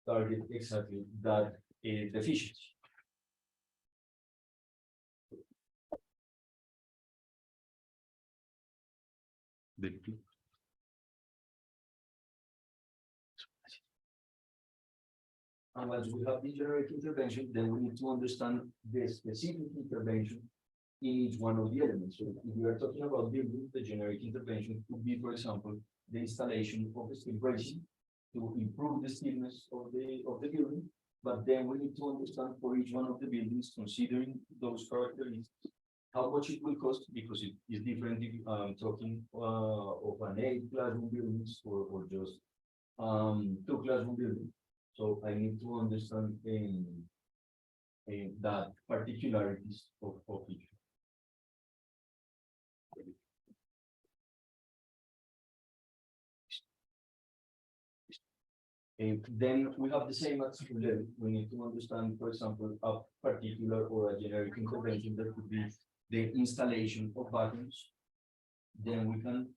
target exactly that deficiency. And once we have the generic intervention, then we need to understand the specific intervention in each one of the elements. So if we are talking about building, the generic intervention could be, for example, the installation of a steel bracing to improve the stillness of the building. But then we need to understand for each one of the buildings, considering those characteristics, how much it will cost, because it is different if I'm talking of an 8 classroom buildings or just 2 classroom buildings. So I need to understand that particularities of each. Then we have the same at school level. We need to understand, for example, a particular or a generic intervention that could be the installation of bathrooms. Then we can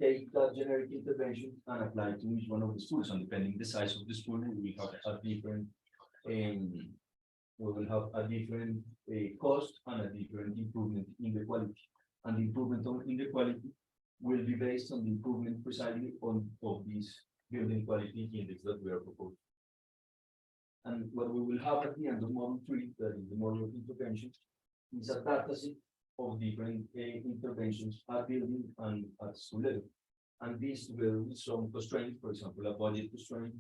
take that generic intervention and apply to each one of the schools. And depending the size of the school, we have a different we will have a different cost and a different improvement in the quality. And the improvement in the quality will be based on the improvement precisely of this building quality index that we are proposing. And what we will have at the end of model 3, that is the model of intervention, is a data set of different interventions at building and at school level. And this together with some constraints, for example, a budget constraint,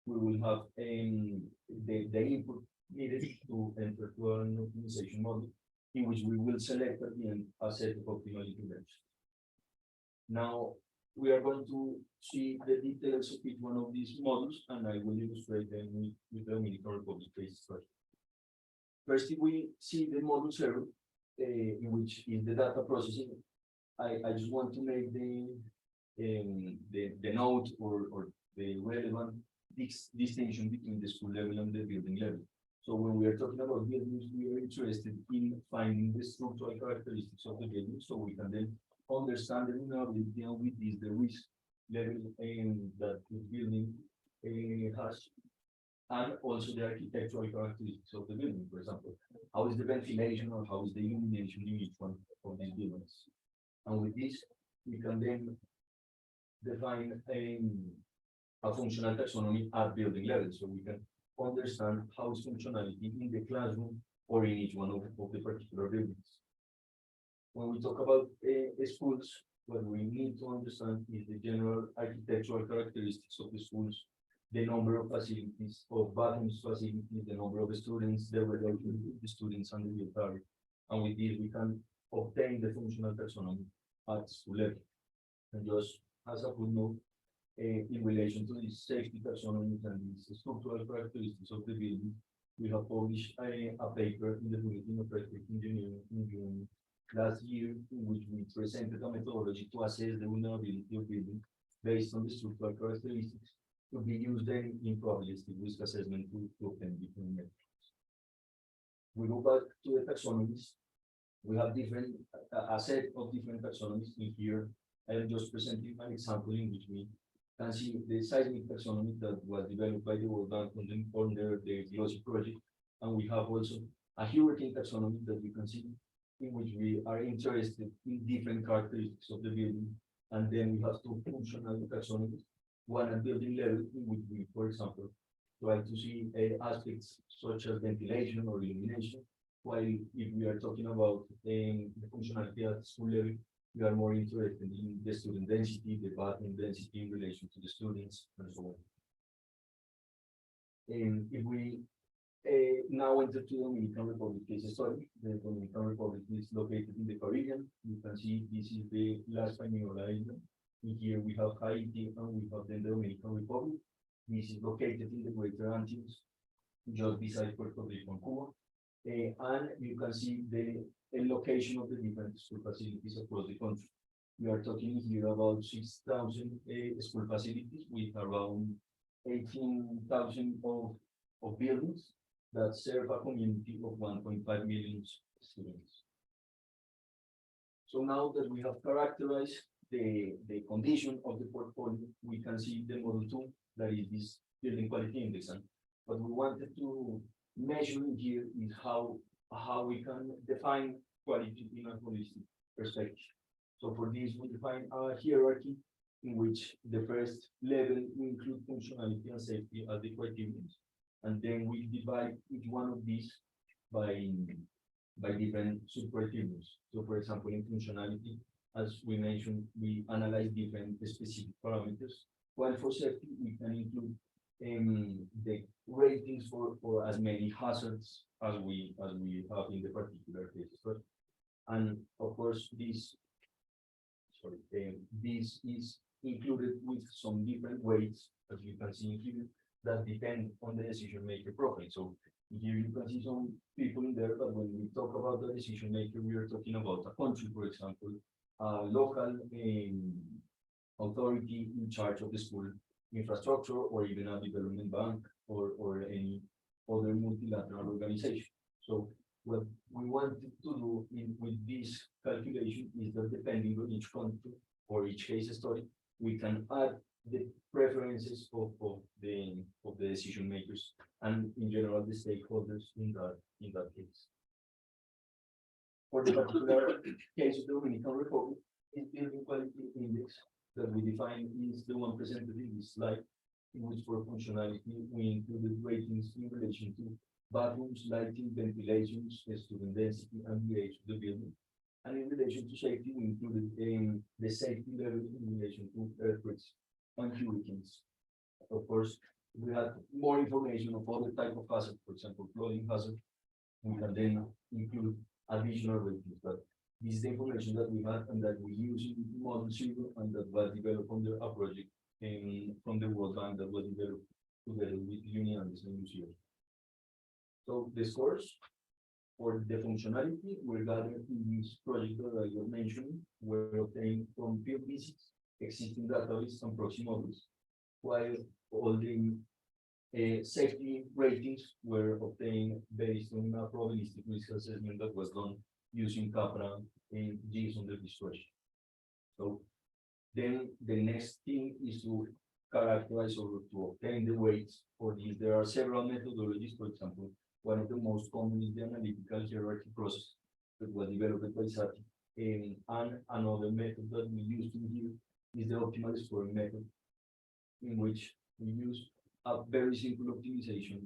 we will have the input needed to enter to an optimization model, in which we will select at the end a set of optimal interventions. Now, we are going to see the details of each one of these models, and I will illustrate them with the Dominican Republic case first. First, if we see the model 0, in which is the data processing, I just want to make the note or the relevant distinction between the school level and the building level. So when we are talking about buildings, we are interested in finding the structural characteristics of the building, so we can then understand the vulnerability and with this the risk level that the building has, and also the architectural characteristics of the building. For example, how is the ventilation or how is the illumination in each one of these buildings? And with this, we can then define a functional taxonomy at building level, so we can understand how is functionality in the classroom or in each one of the particular buildings. When we talk about schools, what we need to understand is the general architectural characteristics of the schools, the number of facilities, of bathrooms facilities, the number of students, the relation with the students and the build area. And with this, we can obtain the functional taxonomy at school level. And just as a footnote, in relation to the safety taxonomy and the structural characteristics of the building, we have published a paper in the Bulletin of Earthquake Engineering in June last year, in which we presented a methodology to assess the vulnerability of building based on the structural characteristics to be used then in probabilistic risk assessment to obtain different metrics. We go back to the taxonomies. We have a set of different taxonomies in here. I am just presenting an example in which we can see the seismic taxonomy that was developed by the World Bank under the GLOSSY project. And we have also a hurricane taxonomy that you can see, in which we are interested in different characteristics of the building. And then we have two functional taxonomies, one at building level, in which we, for example, try to see aspects such as ventilation or illumination, while if we are talking about the functionality at school level, we are more interested in the student density, the bathroom density in relation to the students, and so on. And if we now enter to the Dominican Republic case study, the Dominican Republic is located in the Caribbean. You can see this is the last Paniola island. In here we have Haiti and we have the Dominican Republic. This is located in the Greater Antilles, just beside Puerto Rico and Cuba. And you can see the location of the different school facilities across the country. We are talking here about 6,000 school facilities with around 18,000 of buildings that serve a community of 1.5 million students. So now that we have characterized the condition of the portfolio, we can see the model 2, that is this building quality index. And what we wanted to measure here is how we can define quality in a holistic perspective. So for this, we define a hierarchy in which the first level we include functionality and safety as the criteria, and then we divide each one of these by different sub-criteria. So for example, in functionality, as we mentioned, we analyze different specific parameters, while for safety, we can include the ratings for as many hazards as we have in the particular cases. And of course, this is included with some different weights, as you can see here, that depend on the decision maker profile. So here you can see some people in there, but when we talk about the decision maker, we are talking about a country, for example, a local authority in charge of the school infrastructure, or even a development bank, or any other multilateral organization. So what we wanted to do with this calculation is that depending on each country or each case study, we can add the preferences of the decision makers and in general the stakeholders in that case. For the particular case of the Dominican Republic, the building quality index that we define is the one presented in this slide, in which for functionality we included ratings in relation to bathrooms, lighting, ventilations, student density, and the age of the building. And in relation to safety, we included the safety level in relation to earthquakes and hurricanes. Of course, we had more information of other type of hazard, for example, flooding hazard. We can then include additional ratings, but this is the information that we had and that we use in Model 0 and that was developed under a project from the World Bank that was developed together with Union and the Museum. So the scores for the functionality were gathered in this project that I was mentioning, were obtained from field visits, existing database, and proxy models, while all the safety ratings were obtained based on a probabilistic risk assessment that was done using CAPRA and G's under distortion. So then the next thing is to characterize or to obtain the weights for these. There are several methodologies. For example, one of the most common is the analytical hierarchy process that was developed by Sati. And another method that we use here is the optimal scoring method, in which we use a very simple optimization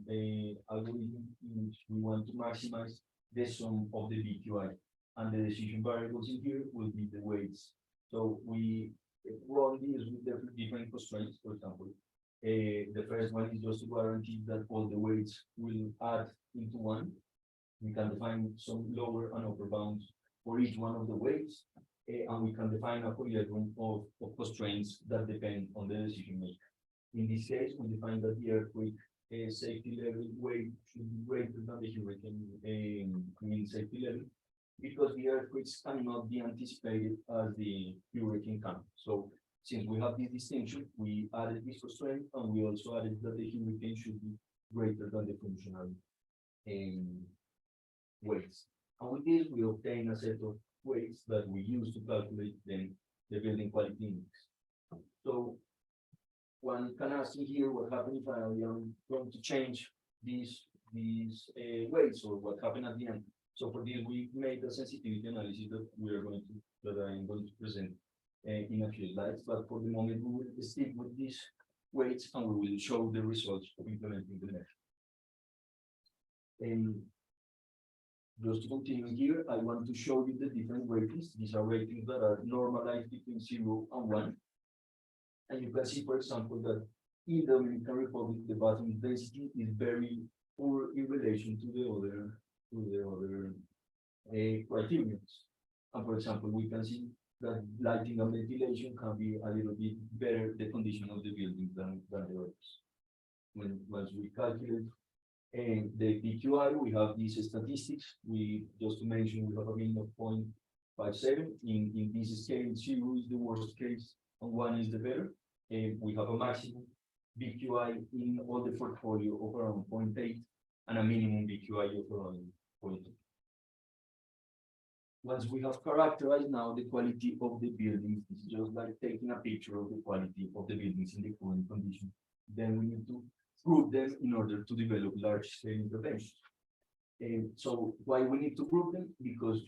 algorithm in which we want to maximize the sum of the BQI, and the decision variables in here will be the weights. So we run these with different constraints. For example, the first one is just to guarantee that all the weights will add into one. We can define some lower and upper bounds for each one of the weights, and we can define a polyhedron of constraints that depend on the decision maker. In this case, we define that the earthquake safety level weight should be greater than the hurricane mean safety level, because the earthquakes cannot be anticipated as the hurricane can. So since we have this distinction, we added this constraint, and we also added that the hurricane should be greater than the functional weights. And with this, we obtain a set of weights that we use to calculate then the building quality index. So one can ask me here what happens if I am going to change these weights, or what happened at the end. So for this, we made a sensitivity analysis that I am going to present in a few slides. But for the moment, we will stick with these weights, and we will show the results of implementing the measure. And just to continue here, I want to show you the different ratings. These are ratings that are normalized between 0 and 1. And you can see, for example, that in the Dominican Republic, the bathroom density is very poor in relation to the other criteria. And for example, we can see that lighting and ventilation can be a little bit better the condition of the building than the others. Once we calculate the PQI, we have these statistics. We just to mention, we have a mean of 0.57. In this scale, 0 is the worst case and 1 is the better. We have a maximum BQI in all the portfolio of around 0.8 and a minimum BQI of around 0.2. once we have characterized now the quality of the buildings, it's just like taking a picture of the quality of the buildings in the current condition. Then we need to group them in order to develop large-scale interventions. And so why we need to group them? Because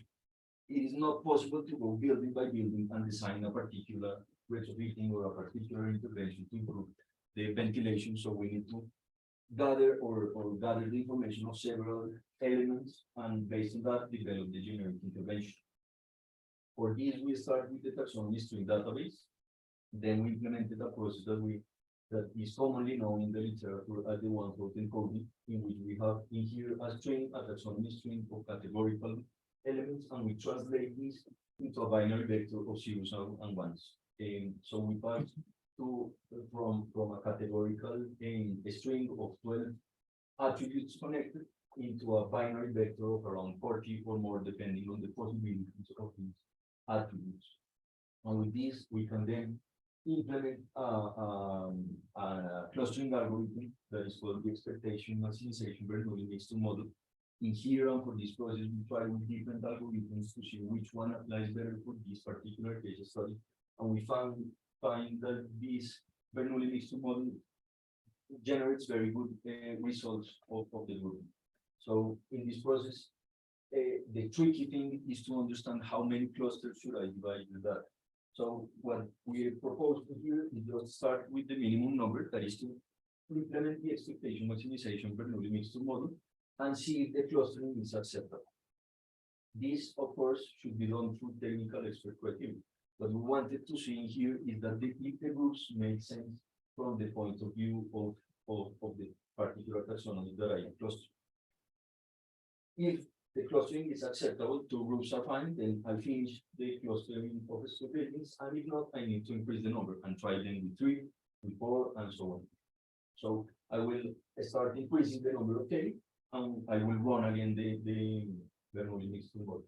it is not possible to go building by building and design a particular retrofitting or a particular intervention to improve the ventilation. So we need to gather or gather the information of several elements and based on that develop the generic intervention. For this, we start with the taxonomy string database. Then we implemented a process that is commonly known in the literature as the one-hot encoding, in which we have in here a string, a taxonomy string of categorical elements, and we translate this into a binary vector of zeros and ones. So we pass from a categorical a string of 12 attributes connected into a binary vector of around 40 or more, depending on the possibilities of these attributes. And with this, we can then implement a clustering algorithm that is called the expectation maximization Bernoulli mixed model. In here, and for this process, we try with different algorithms to see which one applies better for this particular case study. And we find that this Bernoulli mixed model generates very good results of the group. So in this process, the tricky thing is to understand how many clusters should I divide with that. So what we propose here is just start with the minimum number, that is to implement the expectation maximization Bernoulli mixed model and see if the clustering is acceptable. This, of course, should be done through technical expert criteria. What we wanted to see here is that if the groups make sense from the point of view of the particular taxonomy that I am clustering. If the clustering is acceptable, two groups are fine, then I finish the clustering of school buildings, and if not, I need to increase the number and try them with 3, with 4, and so on. So I will start increasing the number of K, and I will run again the Bernoulli mixed model.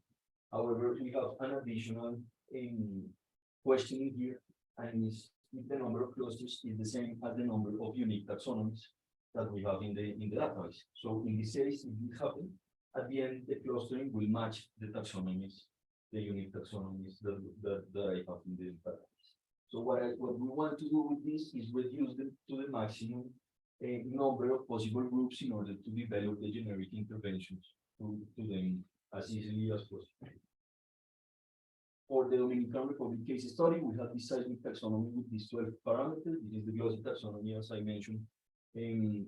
However, we have an additional question here, and is if the number of clusters is the same as the number of unique taxonomies that we have in the database. So in this case, if it happens, at the end, the clustering will match the taxonomies, the unique taxonomies that I have in the database. So what we want to do with this is reduce them to the maximum number of possible groups in order to develop the generic interventions to them as easily as possible. For the Dominican Republic case study, we have this seismic taxonomy with these 12 parameters. This is the glossy taxonomy, as I mentioned in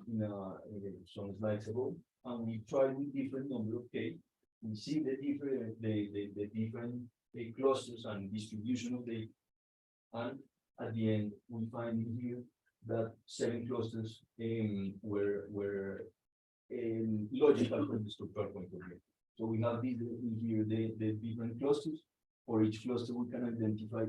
some slides ago. And we try with different number of K. We see the different clusters and distribution of data. And at the end, we find in here that 7 clusters were logical from the structural point of view. So we have these in here, the different clusters. For each cluster, we can identify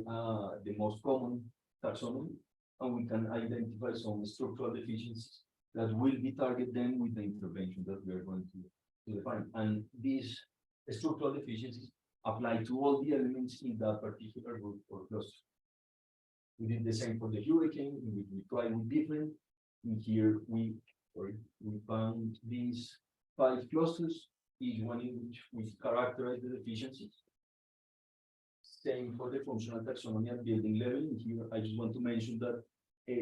the most common taxonomy, and we can identify some structural deficiencies that will be targeted then with the intervention that we are going to define. And these structural deficiencies apply to all the elements in that particular group or cluster. We did the same for the hurricane, in which we tried with different. In here, we found these 5 clusters, each one in which we characterize the deficiencies. Same for the functional taxonomy at building level. In here, I just want to mention that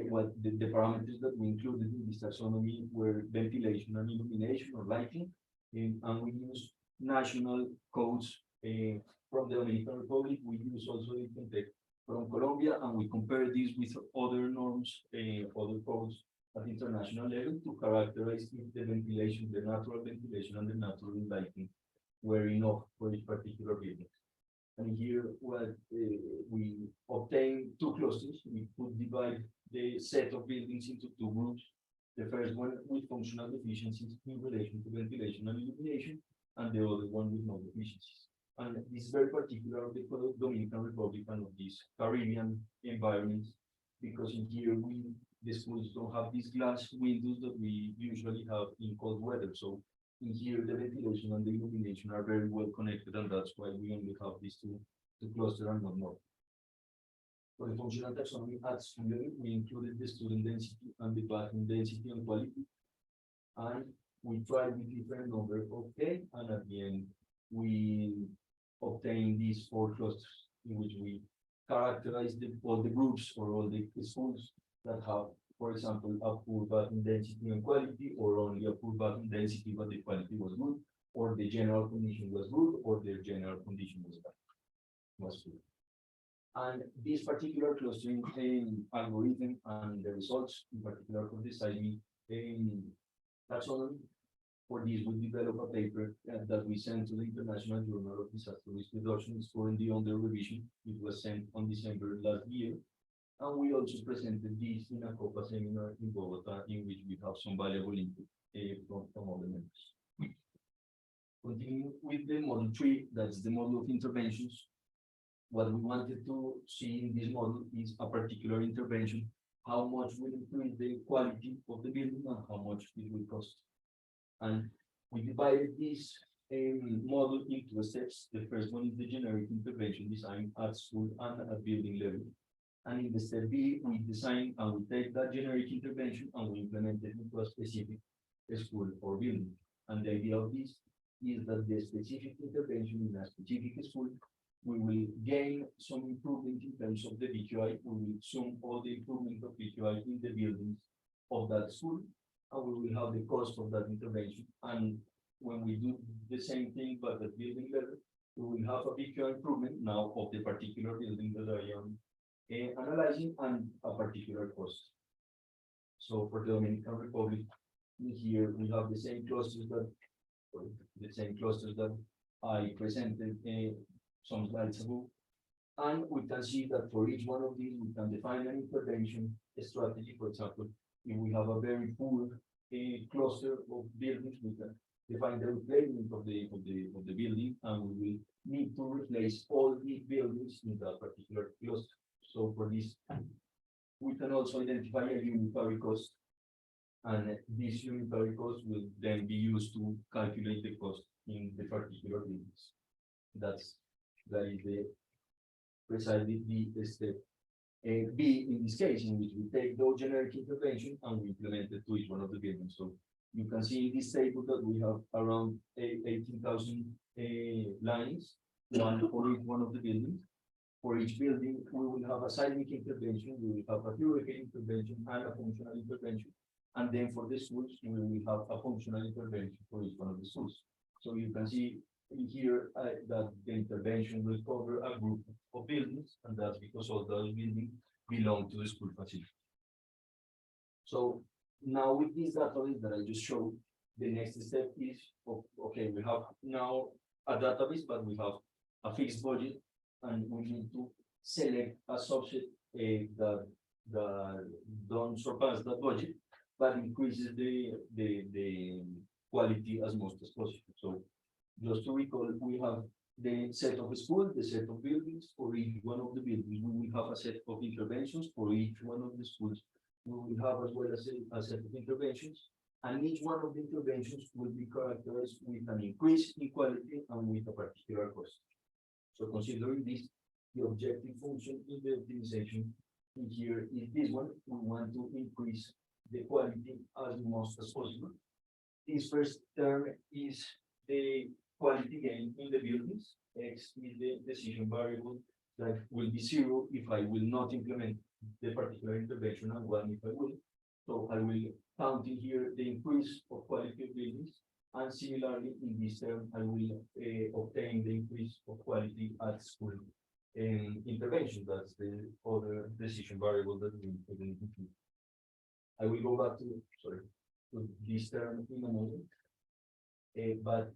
what the parameters that we included in this taxonomy were ventilation and illumination or lighting, and we use national codes from the Dominican Republic. We use also the context from Colombia, and we compare this with other norms, other codes at international level to characterize if the ventilation, the natural ventilation and the natural lighting were enough for each particular building. And here, what we obtain 2 clusters. We could divide the set of buildings into 2 groups. The first one with functional deficiencies in relation to ventilation and illumination, and the other one with no deficiencies. And this is very particular of the Dominican Republic and of these Caribbean environments, because in here the schools don't have these glass windows that we usually have in cold weather. So in here, the ventilation and the illumination are very well connected, and that's why we only have these two clusters and not more. For the functional taxonomy at school level, we included the student density and the bathroom density and quality. And we tried with different number of K, and at the end, we obtain these four clusters in which we characterize all the groups or all the schools that have, for example, a poor button density and quality, or only a poor button density but the quality was good, or the general condition was good, or their general condition was bad, was good. And this particular clustering algorithm and the results, in particular for the seismic taxonomy, for this, we developed a paper that we sent to the International Journal of Disaster Risk Reduction. It's currently under revision. It was sent on December last year. And we also presented this in a COPA seminar in Bogota, in which we have some valuable input from all the members. Continuing with the model 3, that's the model of interventions. What we wanted to see in this model is a particular intervention, how much will increase the quality of the building and how much it will cost. And we divided this model into steps. The first one is the generic intervention design at school and at building level. And in the step B, we design and we take that generic intervention and we implement it into a specific school or building. And the idea of this is that the specific intervention in a specific school, we will gain some improvement in terms of the BQI. We will sum all the improvement of BQI in the buildings of that school, and we will have the cost of that intervention. And when we do the same thing but at building level, we will have a BQI improvement now of the particular building that I am analyzing and a particular cost. So for the Dominican Republic, here we have the same clusters that I presented some slides ago. And we can see that for each one of these, we can define an intervention strategy. For example, if we have a very poor cluster of buildings, we can define the replacement of the building, and we will need to replace all the buildings in that particular cluster. So for this, we can also identify a unitary cost, and this unitary cost will then be used to calculate the cost in the particular buildings. That is the precisely the step B in this case, in which we take those generic intervention and we implement it to each one of the buildings. So you can see in this table that we have around 18,000 lines, one for each one of the buildings. For each building, we will have a seismic intervention, we will have a hurricane intervention and a functional intervention. And then for the schools, we will have a functional intervention for each one of the schools. So you can see here that the intervention will cover a group of buildings, and that's because all those buildings belong to the school facility. So now with this database that I just showed, the next step is, okay, we have now a database, but we have a fixed budget, and we need to select a subset that don't surpass that budget, but increases the quality as much as possible. So just to recall, we have the set of schools, the set of buildings. For each one of the buildings, we will have a set of interventions. For each one of the schools, we will have as well as a set of interventions. And each one of the interventions will be characterized with an increase in quality and with a particular cost. So considering this, the objective function in the optimization here is this one. We want to increase the quality as much as possible. This first term is the quality gain in the buildings. X is the decision variable that will be 0 if I will not implement the particular intervention, and 1 if I will. So I will count in here the increase of quality of buildings, and similarly in this term I will obtain the increase of quality at school intervention. That's the other decision variable that we include. I will go back to this term in a moment, but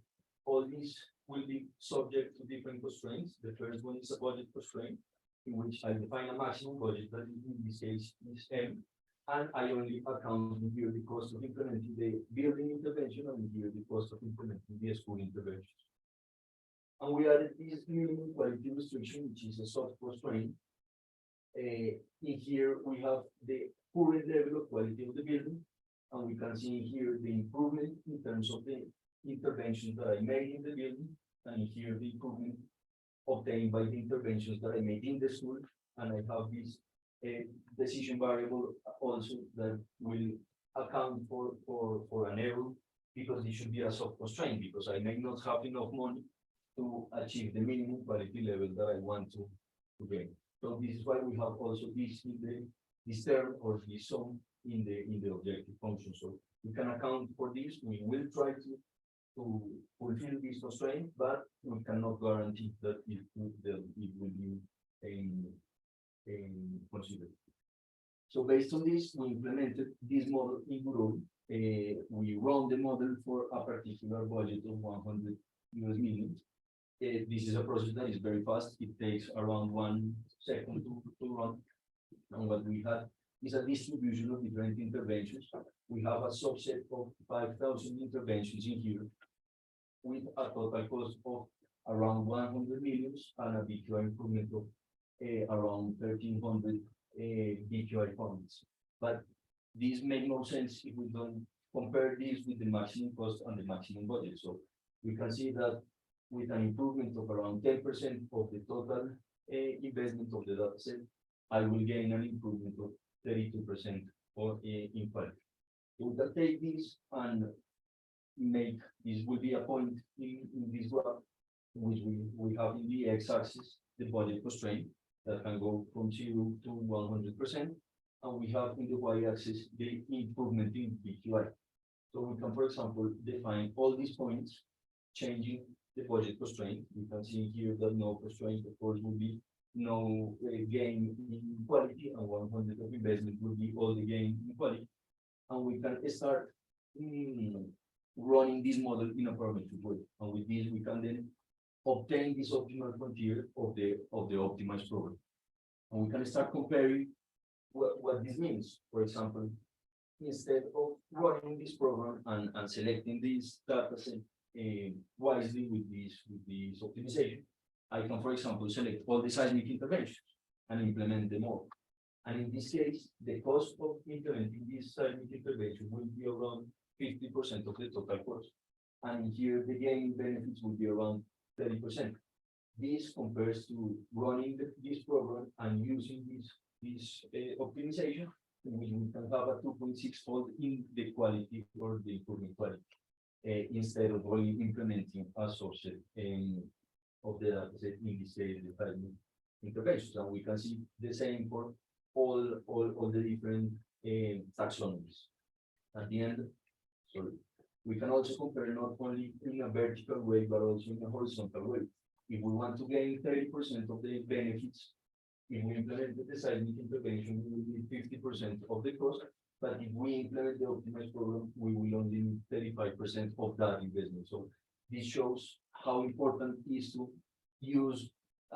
all these will be subject to different constraints. The first one is a budget constraint, in which I define a maximum budget that in this case is M, and I only account here the cost of implementing the building intervention and here the cost of implementing the school intervention. And we added this minimum quality restriction, which is a soft constraint. In here we have the current level of quality of the building, and we can see here the improvement in terms of the interventions that I made in the building, and here the improvement obtained by the interventions that I made in the school. And I have this decision variable also that will account for an error, because it should be a soft constraint, because I may not have enough money to achieve the minimum quality level that I want to gain. So this is why we have also this in this term or this sum in the objective function. So we can account for this. We will try to fulfill this constraint, but we cannot guarantee that it will be considered. So based on this, we implemented this model in Bureau. We run the model for a particular budget of 100 US million. This is a process that is very fast. It takes around 1 second to run. And what we have is a distribution of different interventions. We have a subset of 5,000 interventions in here with a total cost of around 100 million and a BQI improvement of around 1,300 BQI points. But this makes no sense if we don't compare this with the maximum cost and the maximum budget. So we can see that with an improvement of around 10% of the total investment of the data set, I will gain an improvement of 32% or in quality. So we can take this and make this will be a point in this graph, which we have in the x-axis the budget constraint that can go from 0 to 100%, and we have in the y-axis the improvement in BQI. So we can, for example, define all these points, changing the budget constraint. You can see here that no constraint, of course, will be no gain in quality, and 100 of investment will be all the gain in quality. And we can start running this model in a parametric way. And with this, we can then obtain this optimal frontier of the optimized program. And we can start comparing what this means. For example, instead of running this program and selecting this data set wisely with this optimization, I can, for example, select all the seismic interventions and implement them all. And in this case, the cost of implementing this seismic intervention will be around 50% of the total cost. And here the gain benefits will be around 30%. This compares to running this program and using this optimization, in which we can have a 2.6-fold in the quality or the improvement quality, instead of only implementing a subset of the data set, in this case, the seismic interventions. And we can see the same for all the different taxonomies. At the end, sorry, we can also compare not only in a vertical way, but also in a horizontal way. If we want to gain 30% of the benefits, if we implement the seismic intervention, we will need 50% of the cost. But if we implement the optimized program, we will only need 35% of that investment. So this shows how important it is to use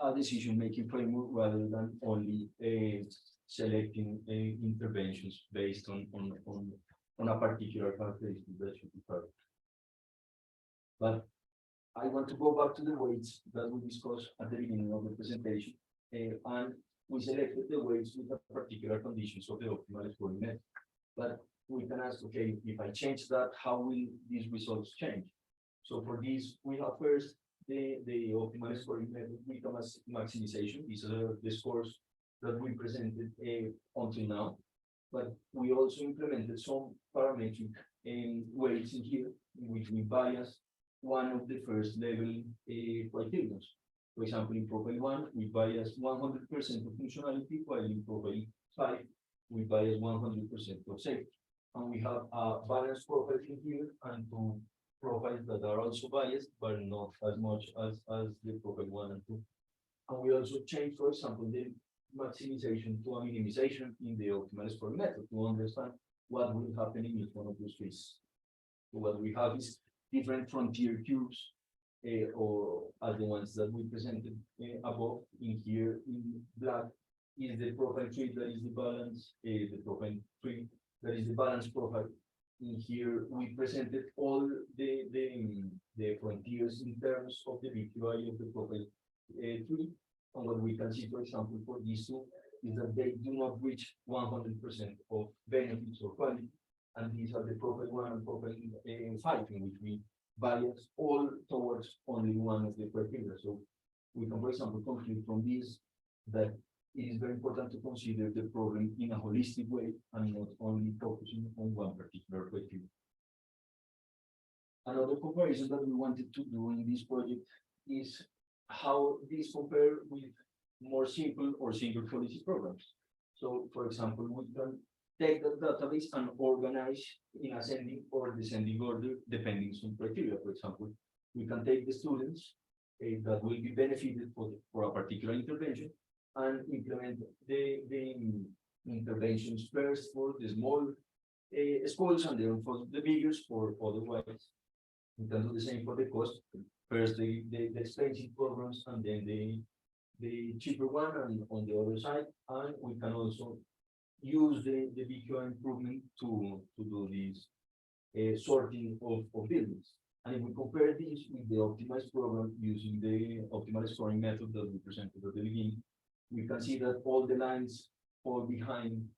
a decision-making framework rather than only selecting interventions based on a particular characteristic that should be perfect. But I want to go back to the weights that we discussed at the beginning of the presentation, and we selected the weights with the particular conditions of the optimal scoring method. But we can ask, okay, if I change that, how will these results change? So for this, we have first the optimal scoring method with a maximization. These are the scores that we presented until now. But we also implemented some parametric weights in here, in which we bias one of the first level criteria. For example, in profile 1, we bias 100% of functionality, while in profile 5, we bias 100% of safety. And we have a balanced profile in here and two profiles that are also biased, but not as much as the profile 1 and 2. And we also change, for example, the maximization to a minimization in the optimal scoring method to understand what will happen in each one of those cases. So what we have is different frontier cubes, or as the ones that we presented above. In here in black is the profile 3 that is the balance, the profile 3 that is the balance profile. In here we presented all the frontiers in terms of the BQI of the profile 3. And what we can see, for example, for these two is that they do not reach 100% of benefits or quality. And these are the profile 1 and profile 5, in which we bias all towards only one of the criteria. So we can, for example, conclude from this that it is very important to consider the problem in a holistic way and not only focusing on one particular criteria. Another comparison that we wanted to do in this project is how these compare with more simple or single policy programs. So, for example, we can take the database and organize in ascending or descending order depending on criteria. For example, we can take the students that will be benefited for a particular intervention and implement the interventions first for the small schools and then for the biggest for otherwise. We can do the same for the cost. First the expensive programs and then the cheaper one and on the other side. And we can also use the BQI improvement to do this sorting of buildings. And if we compare this with the optimized program using the optimal scoring method that we presented at the beginning, we can see that all the lines fall behind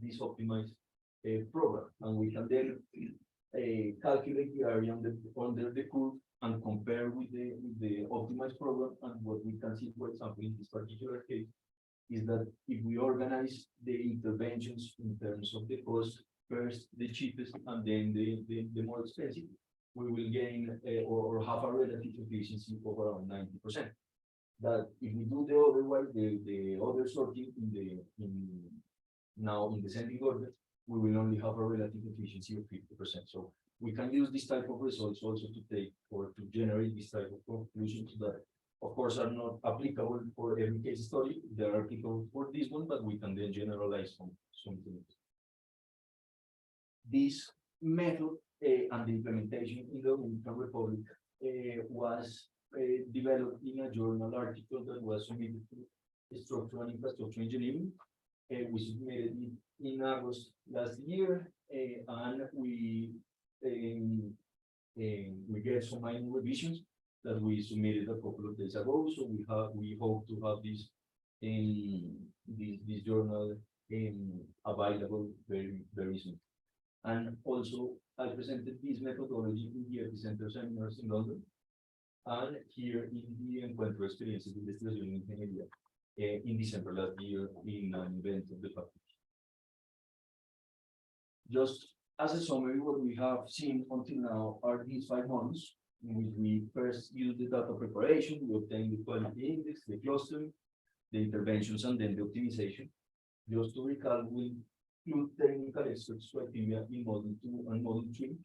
this optimized program. And we can then calculate the area under the curve and compare with the optimized program. And what we can see, for example, in this particular case, is that if we organize the interventions in terms of the cost, first the cheapest and then the more expensive, we will gain or have a relative efficiency of around 90%. That if we do the otherwise, the other sorting now in descending order, we will only have a relative efficiency of 50%. So we can use this type of results also to take or to generate this type of conclusions that, of course, are not applicable for every case study. They are applicable for this one, but we can then generalize something. This method and the implementation in the Dominican Republic was developed in a journal article that was submitted to Structural and Infrastructure Engineering. We submitted it in August last year, and we get some minor revisions that we submitted a couple of days ago. So we hope to have this this journal available very soon. And also I presented this methodology in the epicenter seminars in London and here in the Encuentro Experiencias de Investigación en Ingeniería in December last year in an event of the faculty. Just as a summary, what we have seen until now are these 5 months in which we first use the data preparation, we obtain the quality index, the clustering, the interventions, and then the optimization. Just to recall, we include technical experts criteria in model 2 and model 3,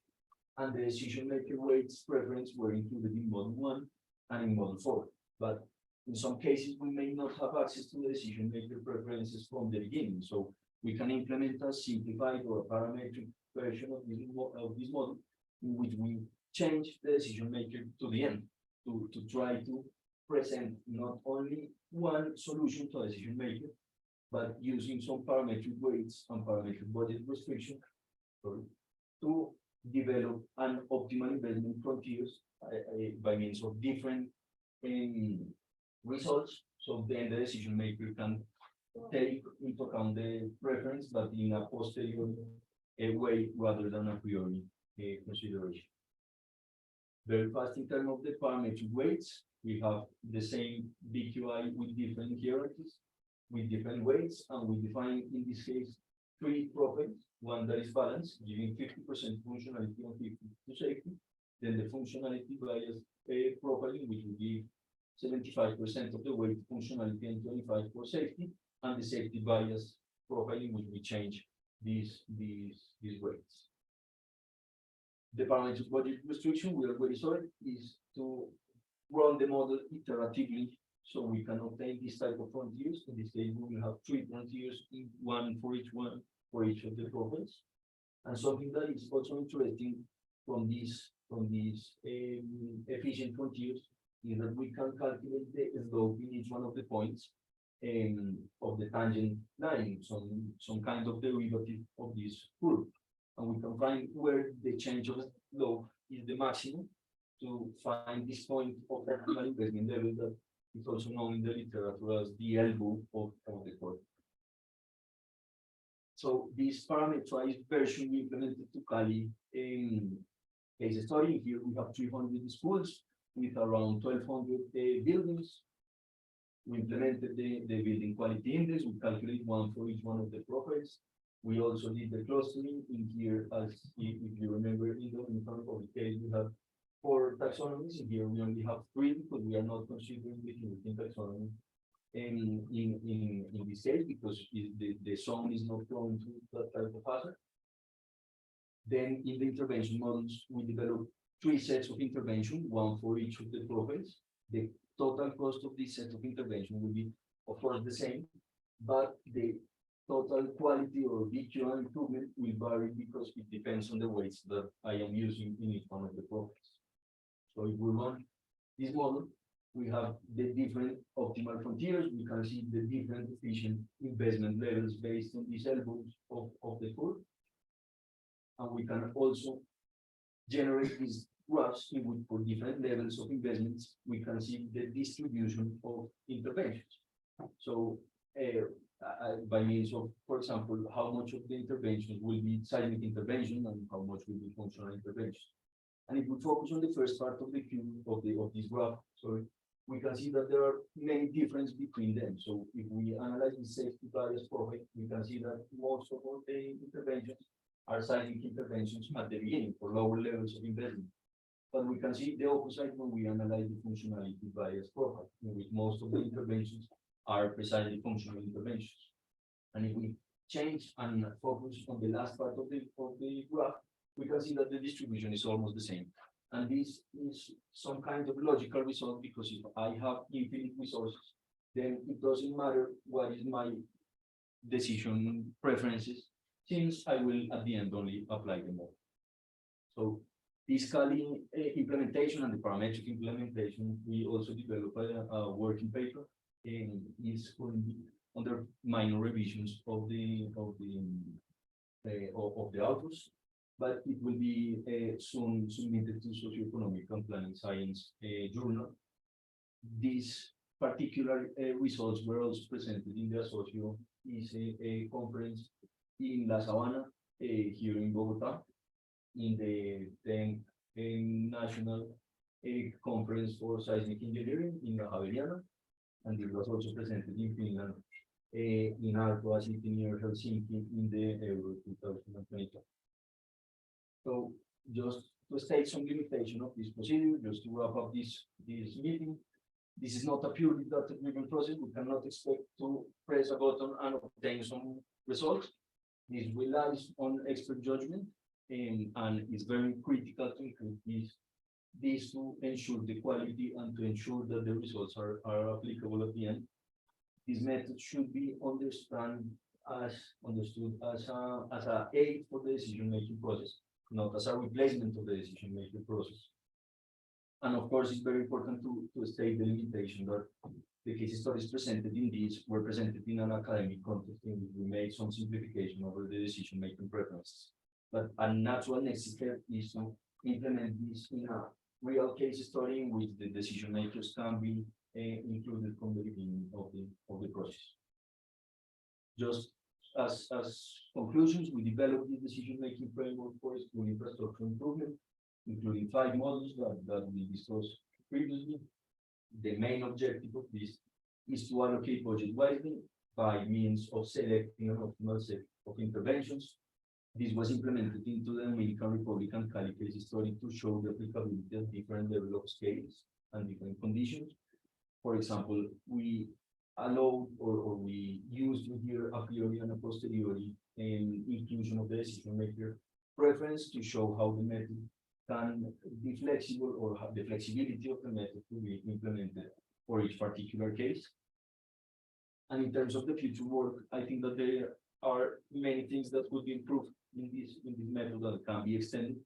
and the decision maker weights preference were included in model 1 and in model 4. But in some cases, we may not have access to the decision maker preferences from the beginning. So we can implement a simplified or a parametric version of this model in which we change the decision maker to the end to try to present not only one solution to a decision maker, but using some parametric weights and parametric budget restriction to develop an optimal investment frontiers by means of different results. So then the decision maker can take into account the preference, but in a posterior way rather than a priori consideration. Very fast in terms of the parametric weights, we have the same BQI with different hierarchies, with different weights, and we define in this case 3 profiles, one that is balanced, giving 50% functionality and 50% to safety, then the functionality bias profiling, which will give 75% of the weight functionality and 25% for safety, and the safety bias profiling, which we change these weights. The parametric budget restriction we already saw it is to run the model iteratively so we can obtain this type of frontiers. In this case, we will have 3 frontiers, one for each of the profiles. And something that is also interesting from these efficient frontiers is that we can calculate the slope in each one of the points of the tangent line, some kind of derivative of this curve. And we can find where the change of slope is the maximum to find this point of optimal investment level that is also known in the literature as the elbow of the curve. So this parameterized version we implemented to Cali case study. Here we have 300 schools with around 1,200 buildings. We implemented the building quality index. We calculate one for each one of the profiles. We also did the clustering in here, as if you remember in the Dominican Republic case, we have For taxonomies in here, we only have three because we are not considering the European taxonomy in this case because the zone is not prone to that type of hazard. Then in the intervention models, we developed three sets of intervention, one for each of the profiles. The total cost of this set of intervention will be, of course, the same, but the total quality or VQI improvement will vary because it depends on the weights that I am using in each one of the profiles. So if we run this model, we have the different optimal frontiers. We can see the different efficient investment levels based on these elbows of the curve. And we can also generate these graphs in which for different levels of investments, we can see the distribution of interventions. So by means of, for example, how much of the interventions will be seismic intervention and how much will be functional intervention. And if we focus on the first part of the cube of this graph, sorry, we can see that there are many differences between them. So if we analyze the safety bias profile, we can see that most of all the interventions are seismic interventions at the beginning for lower levels of investment. But we can see the opposite when we analyze the functionality bias profile, in which most of the interventions are precisely functional interventions. And if we change and focus on the last part of the graph, we can see that the distribution is almost the same. And this is some kind of logical result because if I have infinite resources, then it doesn't matter what is my decision preferences, since I will at the end only apply them all. So this Cali implementation and the parametric implementation, we also developed a working paper and is under minor revisions of the authors, but it will be soon submitted to Socioeconomic and Planning Science journal. These particular results were also presented in the Asocio a conference in La Sabana, here in Bogota, in the 10th National Conference for Seismic Engineering in La Javeriana, and it was also presented in Finland, in Arto, as near Helsinki in the Euro 2022. So just to state some limitation of this procedure, just to wrap up this meeting, this is not a purely data-driven process. We cannot expect to press a button and obtain some results. This relies on expert judgment, and it's very critical to include these to ensure the quality and to ensure that the results are applicable at the end. This method should be understood as an aid for the decision-making process, not as a replacement of the decision-making process. And of course, it's very important to state the limitation that the case studies presented in these were presented in an academic context in which we made some simplification over the decision-making preferences. But a natural next step is to implement this in a real case study in which the decision makers can be included from the beginning of the process. Just as conclusions, we developed the decision-making framework for school infrastructure improvement, including 5 models that we discussed previously. The main objective of this is to allocate budget wisely by means of selecting an optimal set of interventions. This was implemented into the Dominican Republic and Cali case study to show the applicability at different levels of scales and different conditions. For example, we allowed or we used here a priori and a posteriori inclusion of the decision maker preference to show how the method can be flexible or have the flexibility of the method to be implemented for each particular case. And in terms of the future work, I think that there are many things that could be improved in this method that can be extended.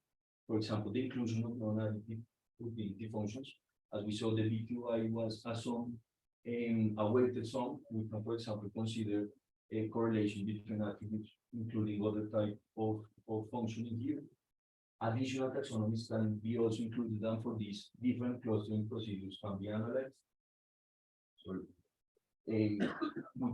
For example, the inclusion of non-additive utility functions. As we saw, the BQI was a sum, a weighted sum. We can, for example, consider a correlation between attributes, including other type of functioning here. Additional taxonomies can be also included, and for these different clustering procedures can be analyzed. So, we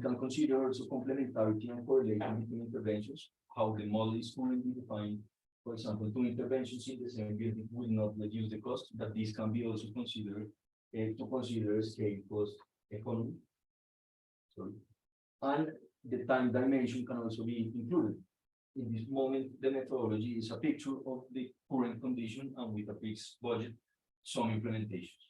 can consider also complementarity and correlation between interventions, how the model is currently defined. For example, 2 interventions in the same building will not reduce the cost, but this can be also considered to consider scale cost economy. Sorry. And the time dimension can also be included. In this moment, the methodology is a picture of the current condition and with a fixed budget. some implementations,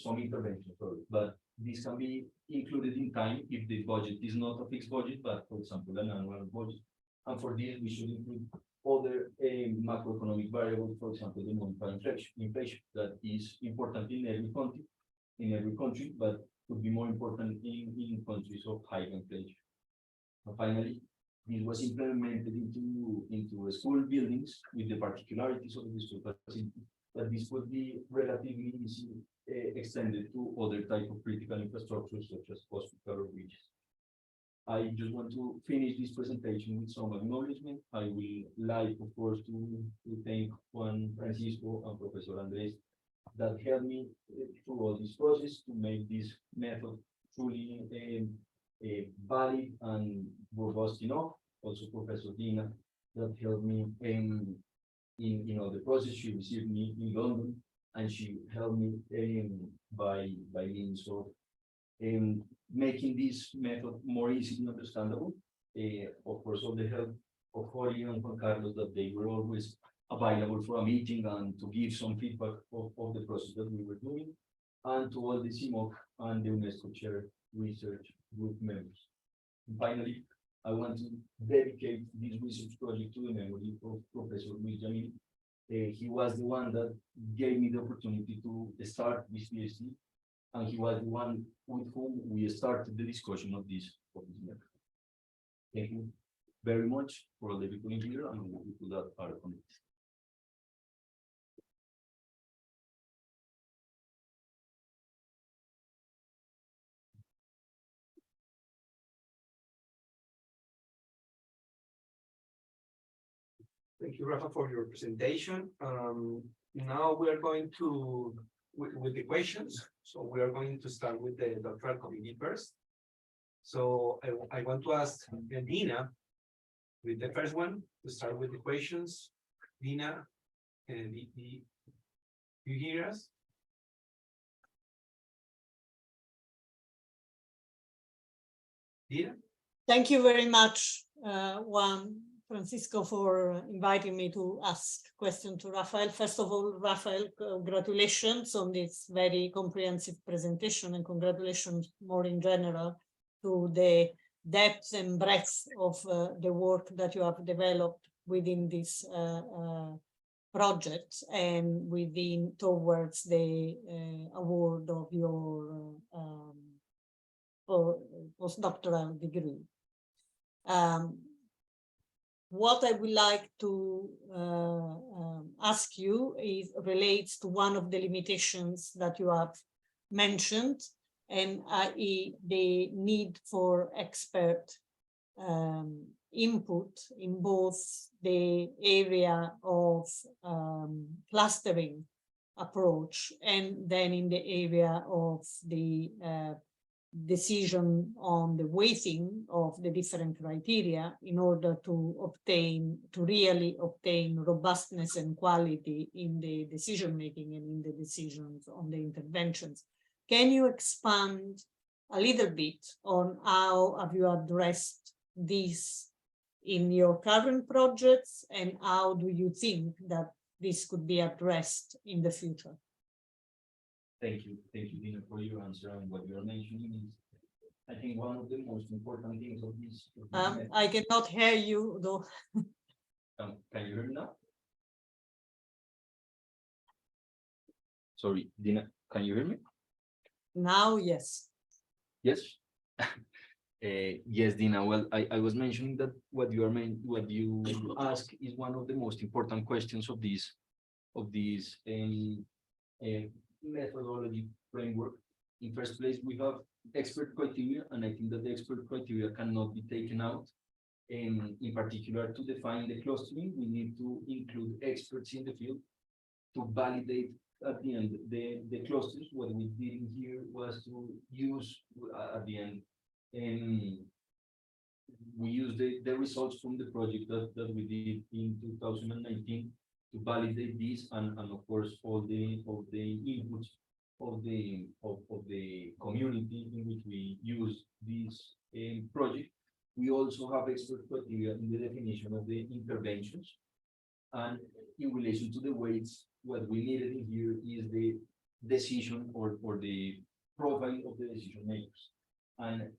some interventions, sorry, but this can be included in time if the budget is not a fixed budget, but for example, an annual budget. And for this, we should include other macroeconomic variables, for example, the monetary inflation that is important in every country, but could be more important in countries of high inflation. And finally, this was implemented into school buildings with the particularities of the school facility, that this would be relatively easy extended to other type of critical infrastructures such as hospital or bridges. I just want to finish this presentation with some acknowledgement. I will like, of course, to thank Juan Francisco and Professor Andres that helped me through all this process to make this method truly valid and robust enough. Also, Professor Dina that helped me in all the process. She received me in London, and she helped me by means of making this method more easily understandable. Of course, all the help of Jorge and Juan Carlos, that they were always available for a meeting and to give some feedback of the process that we were doing, and to all the CIMOC and the UNESCO Chair Research Group members. And finally, I want to dedicate this research project to the memory of Professor Luis Jamil. He was the one that gave me the opportunity to start this PhD, and he was the one with whom we started the discussion of this matter. Thank you very much for all the people in here and the people that are connected. Thank you, Rafa, for your presentation. Now we are going to, with the questions. So we are going to start with the doctoral committee first. So I want to ask Dina, with the first one, to start with the questions. Dina, you hear us? Dina? Thank you very much, Juan Francisco, for inviting me to ask questions to Rafael. First of all, Rafael, congratulations on this very comprehensive presentation, and congratulations more in general to the depth and breadth of the work that you have developed within this project and within towards the award of your postdoctoral degree. What I would like to ask you relates to one of the limitations that you have mentioned, and i.e. the need for expert input in both the area of clustering approach and then in the area of the decision on the weighting of the different criteria in order to really obtain robustness and quality in the decision making and in the decisions on the interventions. Can you expand a little bit on how have you addressed this in your current projects, and how do you think that this could be addressed in the future? Thank you, Dina, for your answer. And what you are mentioning is, I think, one of the most important things of this. I cannot hear you though. Can you hear me now? Sorry, Dina, can you hear me? Now, yes. Yes. Yes, Dina. Well, I was mentioning that what you ask is one of the most important questions of this methodology framework. In first place, we have expert criteria, and I think that the expert criteria cannot be taken out. In particular, to define the clustering, we need to include experts in the field to validate at the end the clusters. What we did here was to use at the end, and we used the results from the project that we did in 2019 to validate this, and of course all the inputs of the community in which we use this project. We also have expert criteria in the definition of the interventions. And in relation to the weights, what we needed in here is the decision or the profile of the decision makers. And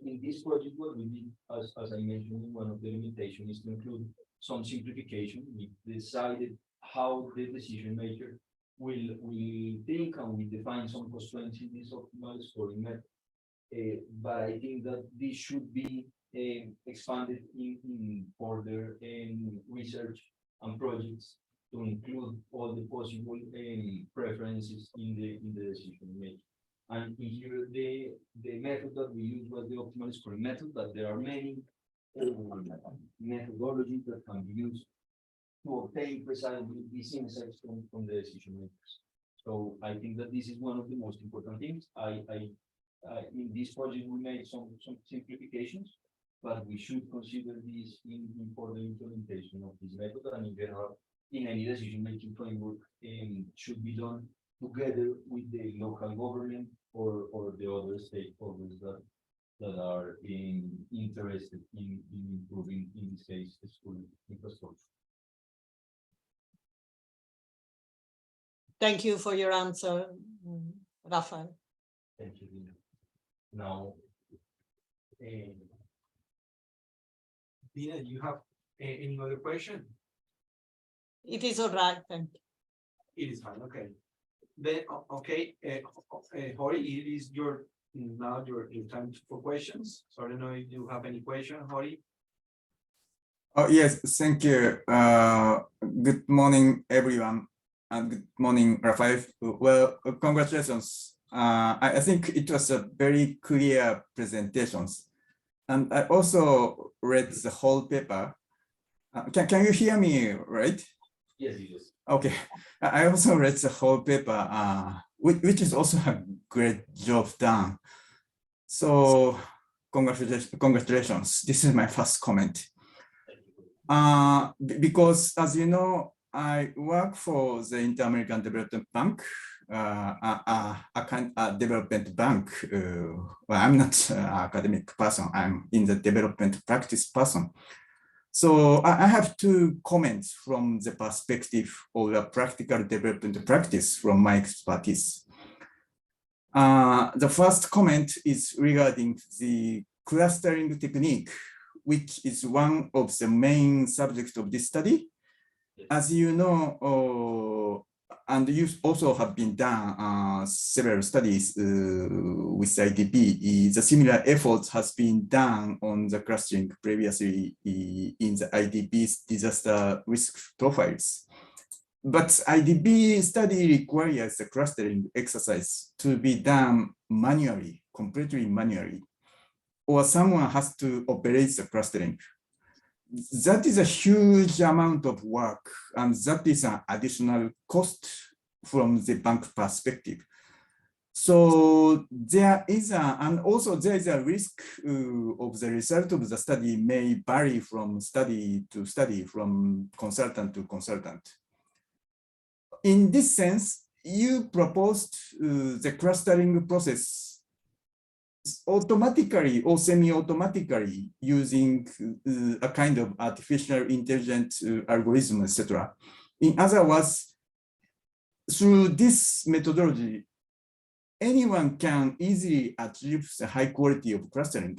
in this project, what we did, as I mentioned in one of the limitations, is to include some simplification. We decided how the decision maker will think, and we define some constraints in this optimal scoring method. But I think that this should be expanded in further research and projects to include all the possible preferences in the decision making. And here the method that we used was the optimal scoring method, but there are many methodologies that can be used to obtain precisely these insights from the decision makers. So I think that this is one of the most important things. In this project we made some simplifications, but we should consider this in for the implementation of this method, and in general, in any decision-making framework, should be done together with the local government or the other stakeholders that are interested in improving, in this case, the school infrastructure. Thank you for your answer, Rafael. Thank you. Now, Dina, you have any other question? It is all right, thank you. It is fine, okay. Then, okay, Hori, it is now your time for questions. So I don't know if you have any question, Hori. Oh, yes, thank you. Good morning, everyone. And good morning, Rafael. Well, congratulations. I think it was a very clear presentations. And I also read the whole paper. Can you hear me, right? Yes, yes. Okay. I also read the whole paper, which is also a great job done. So congratulations. This is my first comment. Because as you know, I work for the Inter-American Development Bank, a development bank. Well, I'm not an academic person. I'm in the development practice person. So I have two comments from the perspective of the practical development practice from my expertise. The first comment is regarding the clustering technique, which is one of the main subjects of this study. As you know, and you also have been done several studies with IDB. The similar efforts has been done on the clustering previously in the IDB's disaster risk profiles. But IDB study requires the clustering exercise to be done manually, completely manually, or someone has to operate the clustering. That is a huge amount of work, and that is an additional cost from the bank perspective. So there is and also there is a risk of the result of the study may vary from study to study, from consultant to consultant. In this sense, you proposed the clustering process automatically or semi-automatically using a kind of artificial intelligence algorithm, etc. In other words, through this methodology, anyone can easily achieve the high quality of clustering.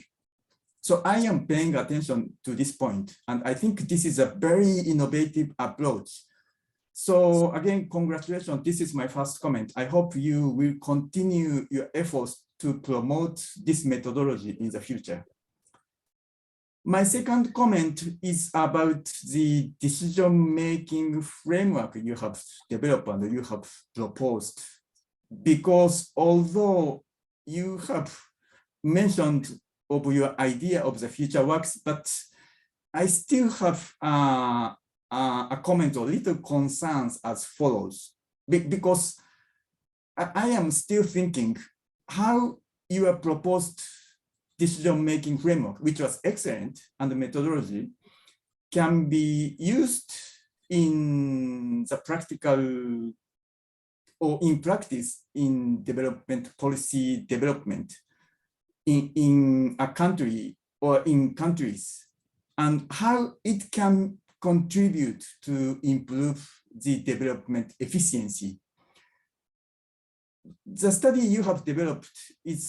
So I am paying attention to this point, and I think this is a very innovative approach. So again, congratulations. This is my first comment. I hope you will continue your efforts to promote this methodology in the future. My second comment is about the decision-making framework you have developed and you have proposed. Because although you have mentioned of your idea of the future works, but I still have a comment or little concerns as follows. Because I am still thinking how your proposed decision-making framework, which was excellent, and the methodology can be used in the practical or in practice in development policy development in a country or in countries, and how it can contribute to improve the development efficiency. The study you have developed is,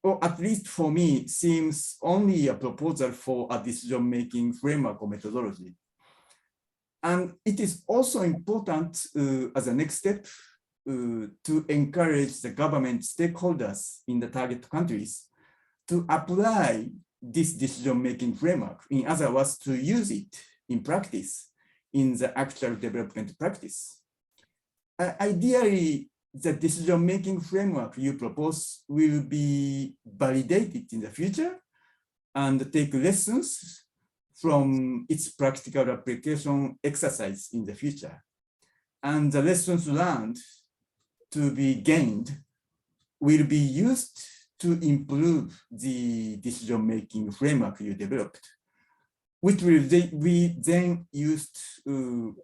or at least for me, seems only a proposal for a decision-making framework or methodology. And it is also important as a next step to encourage the government stakeholders in the target countries to apply this decision-making framework. In other words, to use it in practice in the actual development practice. Ideally, the decision-making framework you propose will be validated in the future and take lessons from its practical application exercise in the future. And the lessons learned to be gained will be used to improve the decision-making framework you developed, which will be then used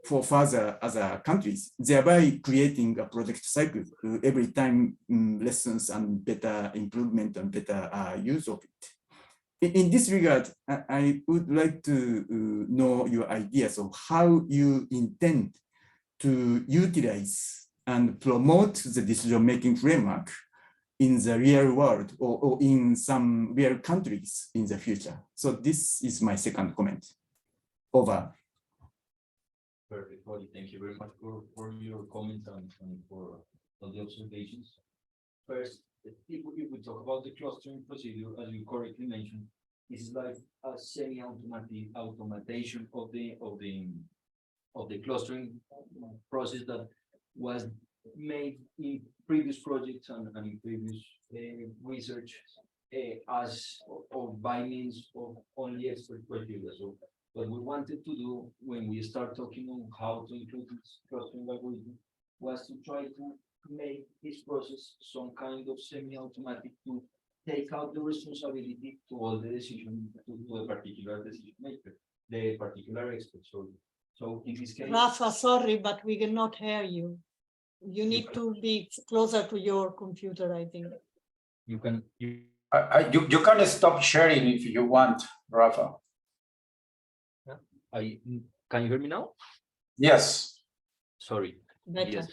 for further other countries, thereby creating a project cycle every time lessons and better improvement and better use of it. In this regard, I would like to know your ideas of how you intend to utilize and promote the decision-making framework in the real world or in some real countries in the future. So this is my second comment. Over. Perfect, Holly. Thank you very much for your comments and for all the observations. First, if we talk about the clustering procedure, as you correctly mentioned, this is like a semi-automatic automation of the clustering process that was made in previous projects and in previous research or by means of only expert criteria. So what we wanted to do when we start talking on how to include this clustering algorithm was to try to make this process some kind of semi-automatic to take out the responsibility to all the decision to the particular decision maker, the particular expert. So in this case, Rafa, sorry, but we cannot hear you. You need to be closer to your computer, I think. you can You can stop sharing if you want, Rafa. can you hear me now? Yes. Sorry. Better. Yes.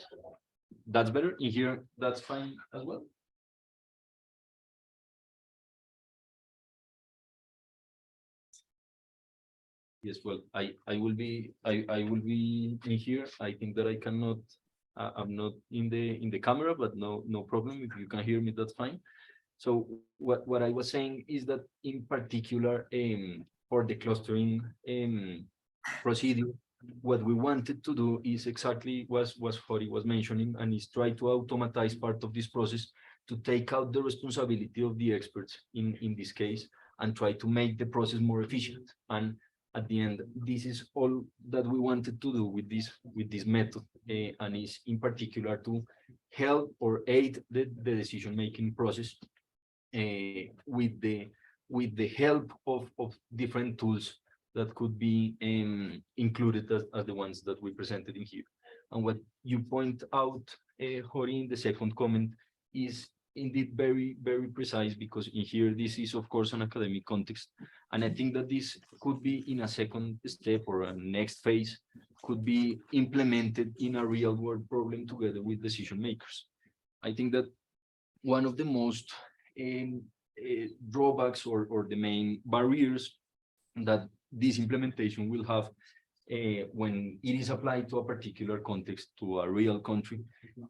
That's better. In here, that's fine as well. Yes, well, I will be in here. I think that I cannot. I'm not in the camera, but no problem. If you can hear me, that's fine. So what I was saying is that in particular, for the clustering procedure, what we wanted to do is exactly what Hori was mentioning, and is try to automatize part of this process to take out the responsibility of the experts in this case and try to make the process more efficient. And at the end, this is all that we wanted to do with this method, and is in particular to help or aid the decision-making process with the help of different tools that could be included as the ones that we presented in here. And what you point out, Hori, in the second comment is indeed very, very precise, because in here, this is of course an academic context. And I think that this could be in a second step or a next phase, could be implemented in a real world problem together with decision makers. I think that one of the most drawbacks or the main barriers that this implementation will have when it is applied to a particular context, to a real country,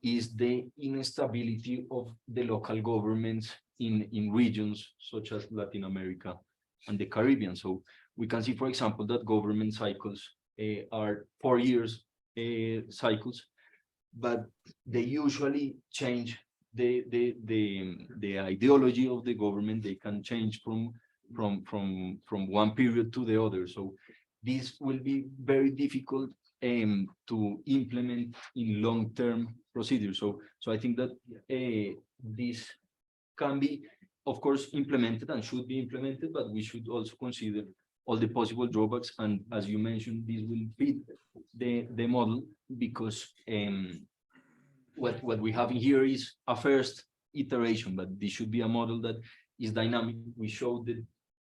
is the instability of the local governments in regions such as Latin America and the Caribbean. So we can see, for example, that government cycles are 4 years cycles, but they usually change the ideology of the government. They can change from one period to the other. So this will be very difficult to implement in long-term procedures. So I think that this can be, of course, implemented and should be implemented, but we should also consider all the possible drawbacks. And as you mentioned, this will fit the model, because what we have in here is a first iteration, but this should be a model that is dynamic. We showed the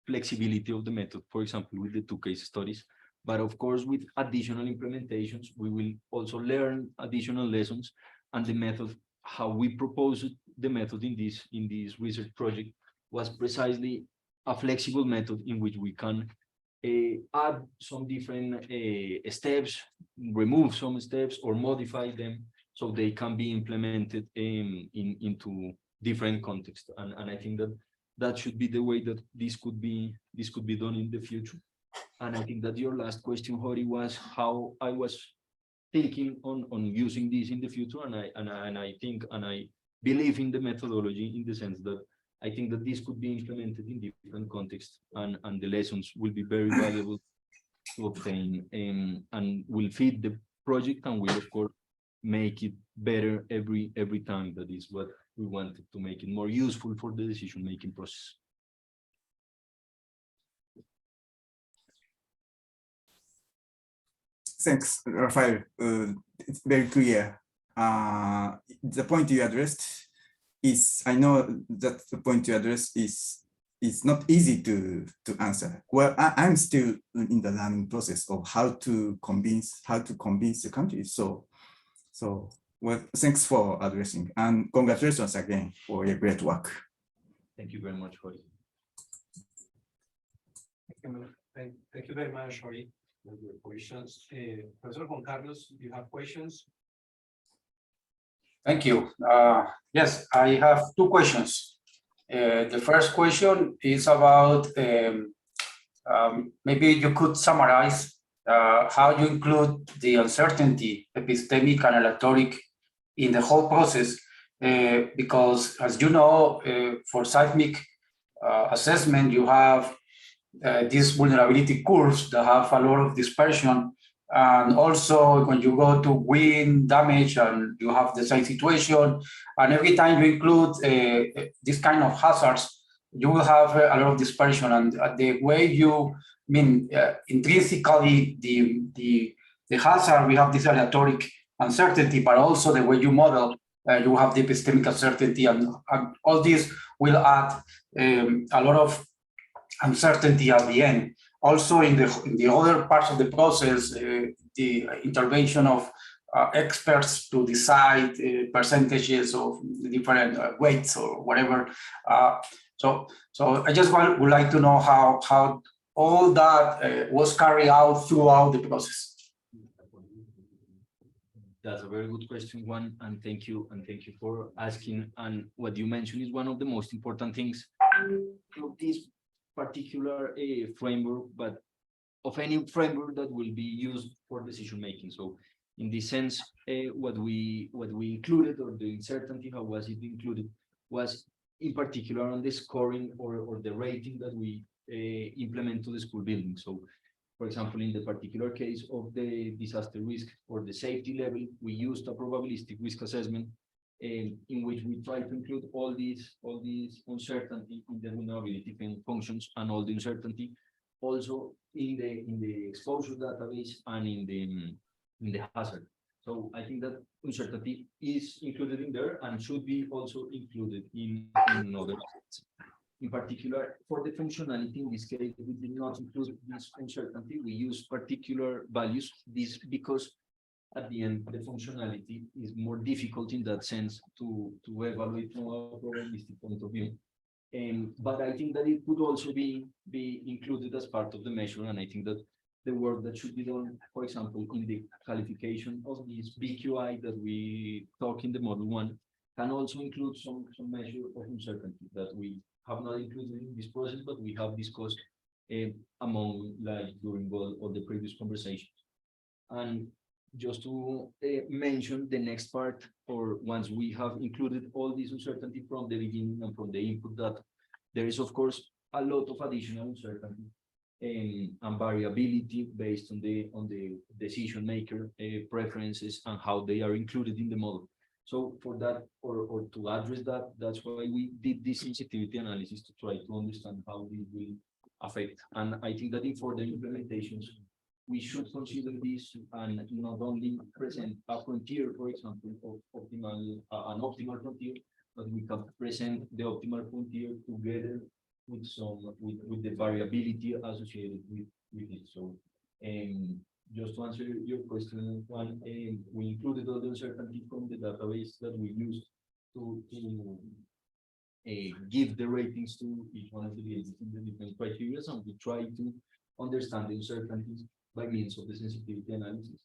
flexibility of the method, for example, with the 2 case studies, But of course, with additional implementations, we will also learn additional lessons, and the method, how we proposed the method in this research project was precisely a flexible method in which we can add some different steps, remove some steps, or modify them so they can be implemented into different contexts. And I think that should be the way that this could be done in the future. And I think that your last question, Hori, was how I was thinking on using this in the future. And I believe in the methodology, in the sense that I think that this could be implemented in different contexts, and the lessons will be very valuable to obtain, and will feed the project, and will of course make it better every time. That is what we wanted, to make it more useful for the decision-making process. Thanks, Rafael. It's very clear. The point you addressed is, I know that the point you addressed is not easy to answer. Well, I'm still in the learning process of how to convince the country. So well, thanks for addressing, and congratulations again for your great work. Thank you very much, Hori. Thank you very much, Hori, for your questions. Professor Juan Carlos, do you have questions? Thank you. Yes, I have two questions. The first question is about, maybe you could summarize how you include the uncertainty, epistemic and aleatoric, in the whole process, because as you know, for seismic assessment, you have these vulnerability curves that have a lot of dispersion. And also when you go to wind damage and you have the same situation, and every time you include this kind of hazards, you will have a lot of dispersion. And the way you, intrinsically, the hazard, we have this aleatoric uncertainty, but also the way you model, you have the epistemic uncertainty, and all this will add a lot of uncertainty at the end. Also, in the other parts of the process, the intervention of experts to decide percentages of different weights or whatever. So I just would like to know how all that was carried out throughout the process. That's a very good question, Juan, and thank you for asking. And what you mentioned is one of the most important things of this particular framework, but of any framework that will be used for decision making. So in this sense, what we included, or the uncertainty, how was it included, was in particular on the scoring or the rating that we implement to the school building. So for example, in the particular case of the disaster risk or the safety level, we used a probabilistic risk assessment in which we try to include all these uncertainty in the vulnerability functions, and all the uncertainty also in the exposure database and in the hazard. So I think that uncertainty is included in there and should be also included in other aspects. In particular, for the functionality, in this case, we did not include this uncertainty. We use particular values, this because at the end, the functionality is more difficult in that sense to evaluate from a probabilistic point of view. But I think that it could also be included as part of the measure, and I think that the work that should be done, for example, in the qualification of this BQI that we talk in the model 1, can also include some measure of uncertainty that we have not included in this process, but we have discussed among, like, during all the previous conversations. And just to mention the next part, or once we have included all this uncertainty from the beginning and from the input data, there is of course a lot of additional uncertainty and variability based on the decision maker preferences and how they are included in the model. So for that, or to address that, that's why we did this sensitivity analysis, to try to understand how this will affect. And I think that in further implementations, we should consider this and not only present a frontier, for example, of an optimal frontier, but we can present the optimal frontier together with the variability associated with it. So Just to answer your question, one, we included all the uncertainty from the database that we used to give the ratings to each one of the buildings in the different criteria, and we try to understand the uncertainties by means of the sensitivity analysis.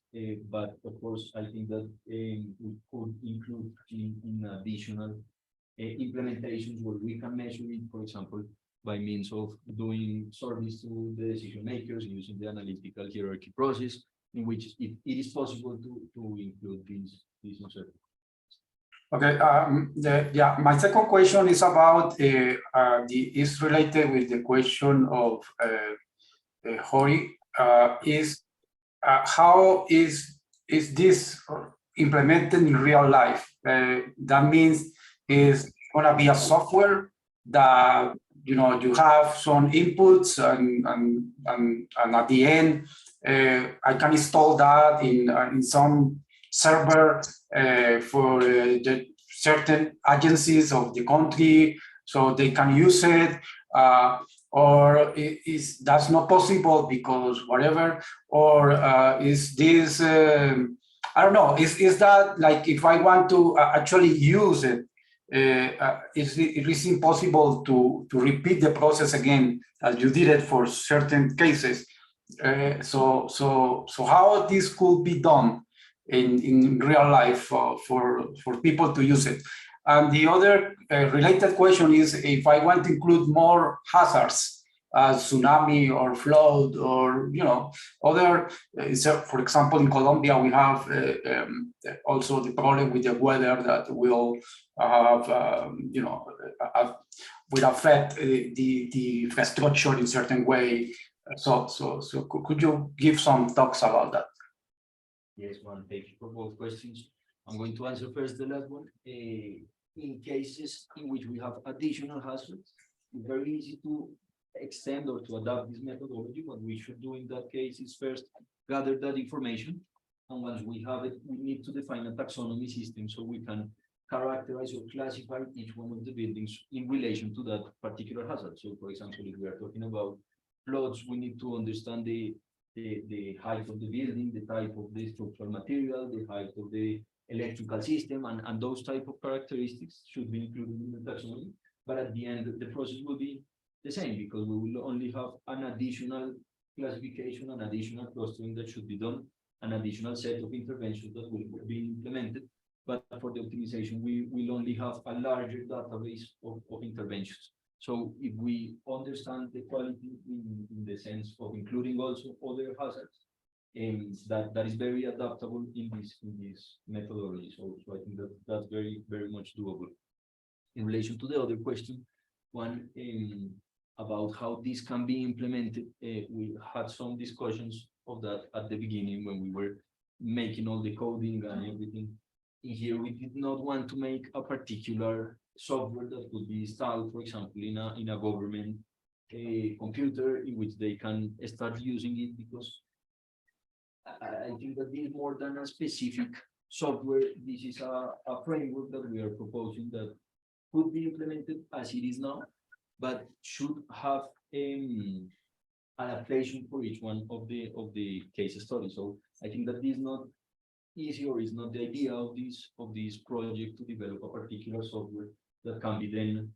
But of course, I think that we could include in additional implementations where we can measure it, for example, by means of doing surveys to the decision makers using the analytical hierarchy process, in which it is possible to include these uncertainties. Okay, my second question is about is related with the question of Hori. How is this implemented in real life? That means is gonna be a software that you have some inputs and at the end I can install that in some server for the certain agencies of the country so they can use it, or that's not possible because whatever, or is this I don't know, is that like if I want to actually use it, it is impossible to repeat the process again as you did it for certain cases. So how this could be done in real life for people to use it? And the other related question is if I want to include more hazards, tsunami or flood or other. For example, in Colombia we have also the problem with the weather that will have will affect the infrastructure in certain way. So could you give some talks about that? Yes, one. Thank you for both questions. I'm going to answer first the last one. In cases in which we have additional hazards, it's very easy to extend or to adapt this methodology. What we should do in that case is first gather that information, and once we have it, we need to define a taxonomy system so we can characterize or classify each one of the buildings in relation to that particular hazard. So, for example, if we are talking about floods, we need to understand the height of the building, the type of the structural material, the height of the electrical system, and those type of characteristics should be included in the taxonomy. But at the end, the process will be the same because we will only have an additional classification, an additional clustering that should be done, an additional set of interventions that will be implemented. But for the optimization, we will only have a larger database of interventions. So if we understand the quality in the sense of including also other hazards, that is very adaptable in this methodology. So I think that's very much doable. In relation to the other question, one about how this can be implemented, we had some discussions of that at the beginning when we were making all the coding and everything. In here, we did not want to make a particular software that could be installed, for example, in a government computer in which they can start using it, because I think that this is more than a specific software. This is a framework that we are proposing that could be implemented as it is now, but should have adaptation for each one of the case studies. So I think that this is not easy, or is not the idea of this project to develop a particular software that can be then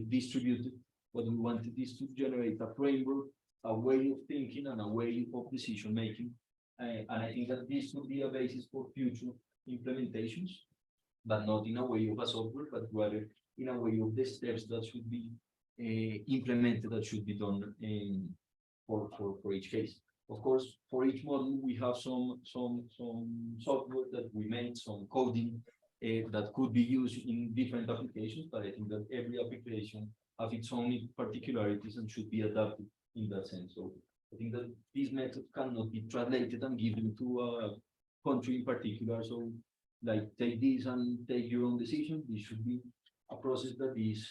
distributed. What we wanted is to generate a framework, a way of thinking, and a way of decision making. And I think that this would be a basis for future implementations, but not in a way of a software, but rather in a way of the steps that should be implemented, that should be done for each case. Of course, for each model, we have some software that we made, some coding that could be used in different applications, but I think that every application has its own particularities and should be adapted in that sense. So I think that this method cannot be translated and given to a country in particular. So like, take this and take your own decision. This should be a process that is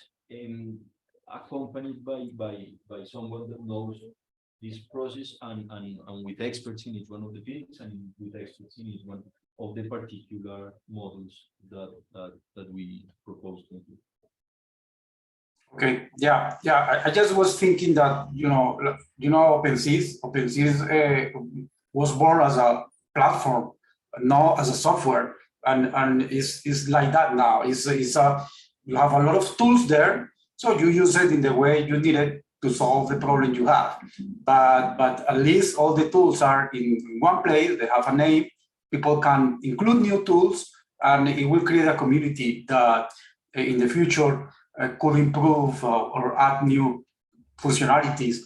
accompanied by someone that knows this process and with experts in each one of the fields and with experts in each one of the particular models that we propose to include. Okay, yeah. I just was thinking that OpenSys was born as a platform, not as a software. And it's like that now. You have a lot of tools there, so you use it in the way you need it to solve the problem you have. But at least all the tools are in one place, they have a name, people can include new tools, and it will create a community that in the future could improve or add new functionalities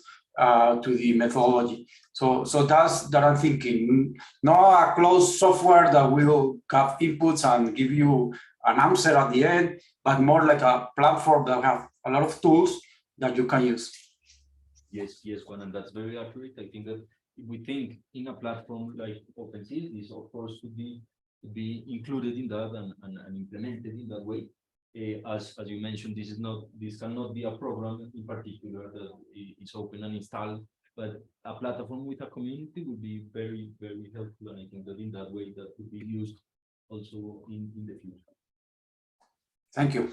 to the methodology. So that's that I'm thinking. Not a closed software that will have inputs and give you an answer at the end, but more like a platform that have a lot of tools that you can use. Yes, Juan, and that's very accurate. I think that if we think in a platform like OpenSea, this of course to be included in that and implemented in that way. As you mentioned, this cannot be a program in particular that is open and installed, but a platform with a community would be very, very helpful. And I think that in that way that could be used also in the future. Thank you.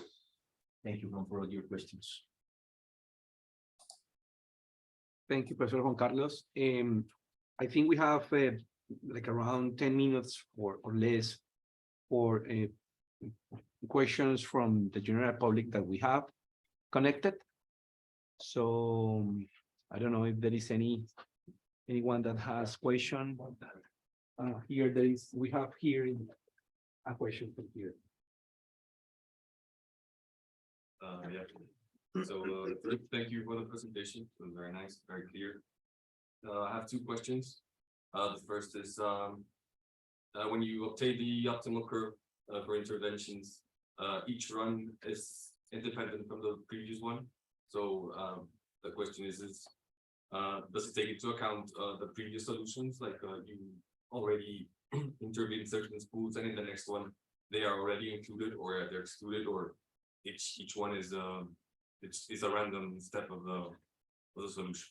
Thank you, Juan, for all your questions. Thank you, Professor Juan Carlos. I think we have like around 10 minutes or less for questions from the general public that we have connected. So I don't know if there is anyone that has question. Here we have here a question from here. Yeah. So thank you for the presentation. It was very nice, very clear. I have two questions. The first is when you obtain the optimal curve for interventions, each run is independent from the previous one. So the question is does it take into account the previous solutions, like you already intervened certain schools, and in the next one they are already included or they're excluded, or each one is a random step of the solution?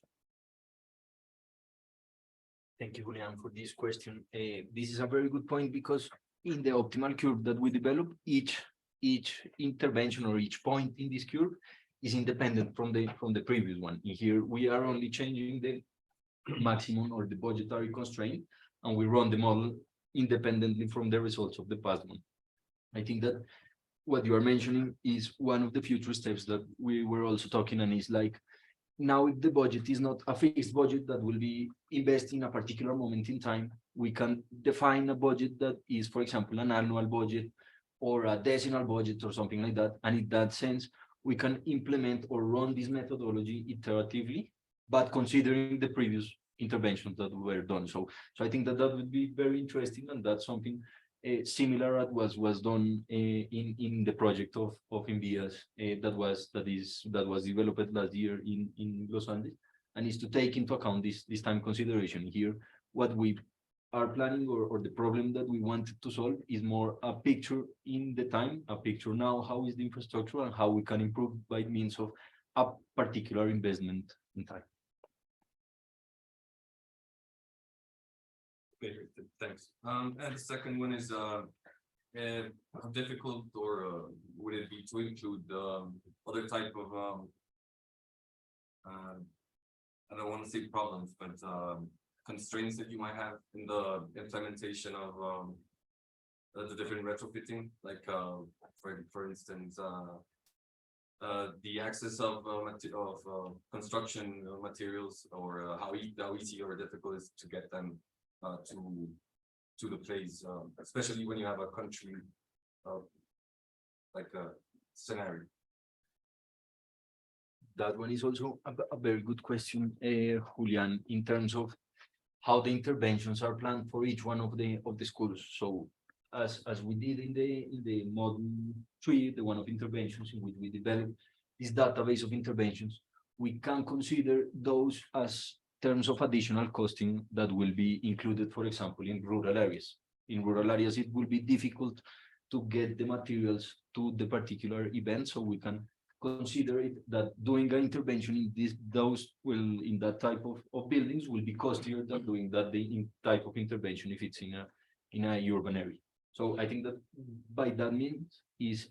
Thank you, Julian, for this question. This is a very good point, because in the optimal curve that we develop, each intervention or each point in this curve is independent from the previous one. In here, we are only changing the maximum or the budgetary constraint, and we run the model independently from the results of the past one. I think that what you are mentioning is one of the future steps that we were also talking, and is like, now if the budget is not a fixed budget that will be invested in a particular moment in time, we can define a budget that is, for example, an annual budget or a decennial budget or something like that. And in that sense, we can implement or run this methodology iteratively, but considering the previous interventions that were done. So I think that would be very interesting, and that's something similar that was done in the project of Envias that was developed last year in Los Andes, and is to take into account this time consideration. Here, what we are planning or the problem that we wanted to solve is more a picture in the time, a picture now, how is the infrastructure and how we can improve by means of a particular investment in time. Okay, thanks. And the second one is how difficult or would it be to include other type of I don't want to say problems, but constraints that you might have in the implementation of the different retrofitting, like for instance the access of construction materials, or how easy or difficult it is to get them to the place, especially when you have a country like a scenario. That one is also a very good question, Julian, in terms of how the interventions are planned for each one of the schools. So as we did in the module 3, the one of interventions, in which we developed this database of interventions, we can consider those as terms of additional costing that will be included, for example, in rural areas. In rural areas, it will be difficult to get the materials to the particular event, so we can consider it that doing an intervention in that type of buildings will be costlier than doing that type of intervention if it's in a urban area. So I think that by that means is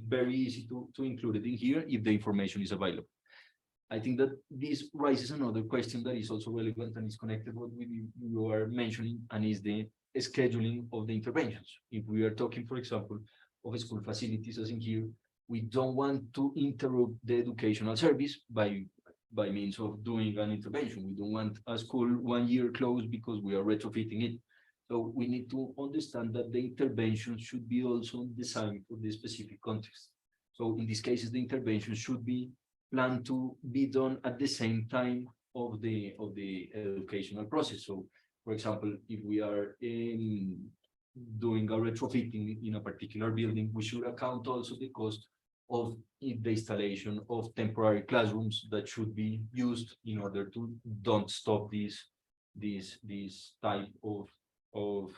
very easy to include it in here if the information is available. I think that this raises another question that is also relevant and is connected with what you are mentioning, and is the scheduling of the interventions. If we are talking, for example, of school facilities, as in here, we don't want to interrupt the educational service by means of doing an intervention. We don't want a school 1 year closed because we are retrofitting it. So we need to understand that the intervention should be also designed for the specific context. So in these cases, the intervention should be planned to be done at the same time of the educational process. So, for example, if we are doing a retrofitting in a particular building, we should account also the cost of the installation of temporary classrooms that should be used in order to don't stop this type of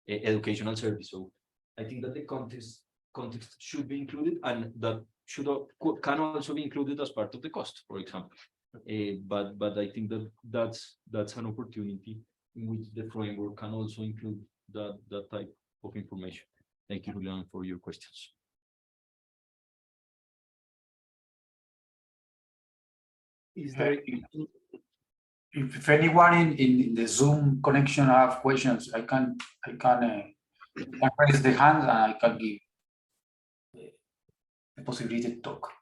educational service. So I think that the context should be included, and that can also be included as part of the cost, for example. But I think that's an opportunity in which the framework can also include that type of information. Thank you, Julian, for your questions. Is there If anyone in the Zoom connection have questions, I can raise the hand and I can give the possibility to talk.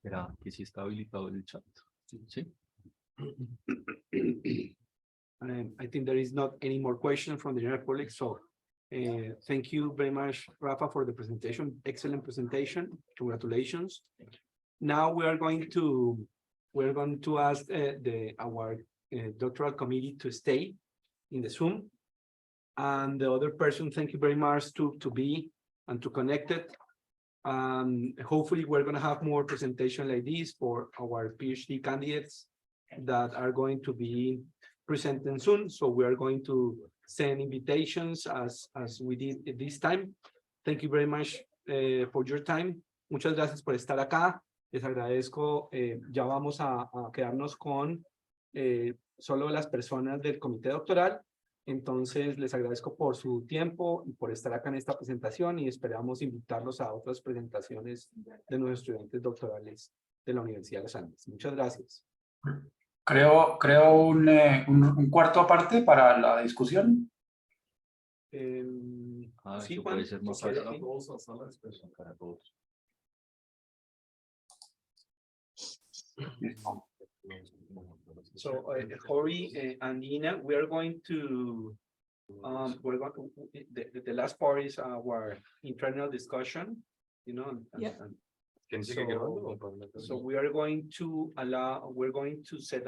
Era que sí está habilitado el chat. Sí. I think there is not any more questions from the general public, so thank you very much, Rafa, for the presentation. Excellent presentation. Congratulations. Now we are going to ask our doctoral committee to stay in the Zoom, and the other person, thank you very much to be and to connect it. Hopefully we're going to have more presentation like this for our PhD candidates that are going to be presenting soon. So we are going to send invitations as we did this time. Thank you very much for your time. Muchas gracias por estar acá. Les agradezco. Ya vamos a quedarnos con solo las personas del comité doctoral. Entonces, les agradezco por su tiempo y por estar acá en esta presentación, y esperamos invitarlos a otras presentaciones de nuestros estudiantes doctorales de la Universidad de los Andes. Muchas gracias. Creo un cuarto aparte para la discusión. Sí, Eso Juan, puede ser más si quieres, fácil. So, Jorge and Nina, we are going to, the last part is our internal discussion, you know. Yeah. So we are going to set